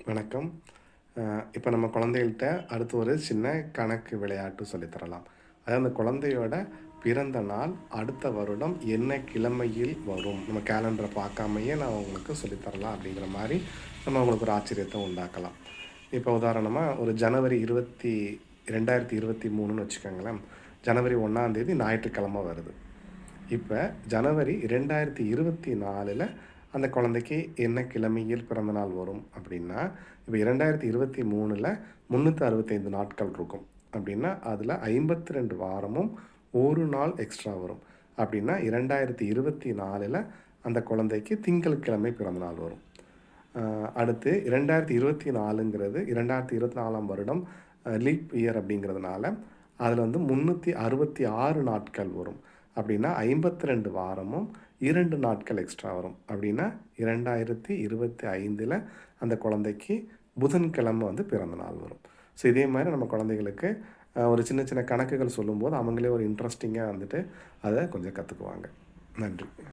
வணக்கம். இப்போ நம்ம குழந்தைகள்ட்ட அடுத்து ஒரு சின்ன கணக்கு விளையாட்டு சொல்லித் தரலாம். அதாவது அந்த குழந்தையோட பிறந்த நாள் அடுத்த வருடம் என்ன கிழமையில் வரும்? நம்ம கேலண்டர பார்க்காமயே நான் உங்களுக்கு சொல்லித் தரலாம் அப்படிங்கிற மாரி நம்ம அவங்களுக்கு ஒரு ஆச்சரியத்த உண்டாக்கலாம். இப்போ உதாரணமா ஒரு ஜனவரி 2023ன்னு வச்சுக்கோங்களேன். ஜனவரி 1ஆம் தேதி ஞாயிற்றுக்கிழமை வருது. இப்ப ஜனவரி 2024ல அந்த குழந்தைக்கு என்ன கிழமையில் பிறந்த நாள் வரும் அப்படின்னா, இப்ப 2023ல 365 நாட்கள் இருக்கும். அப்படின்னா, அதுல 52 வாரமும் 1 நாள் எக்ஸ்ட்ரா வரும். அப்படின்னா 2024ல அந்த குழந்தைக்கு திங்கட்கிழமை பிறந்த நாள் வரும். அ அடுத்து 2024ங்கிறது 2024ஆம் வருடம் லீப் இயர் அப்படிங்கிறதுனால, அதில வந்து 366 நாட்கள் வரும். அப்படின்னா 52 வாரமும் 2 நாட்கள் எக்ஸ்ட்ரா வரும். அப்படின்னா 2025ல அந்த குழந்தைக்கு புதன்கிழமை வந்து பிறந்த நாள் வரும். ஸோ இதே மாரி நம்ம குழந்தைகளுக்கு ஒரு சின்ன சின்ன கணக்குகள் சொல்லும்போது, அவங்களே ஒரு இன்ட்ரஸ்டிங்கா வந்துட்டு அத கொஞ்சம் கத்துக்குவாங்க. நன்றி.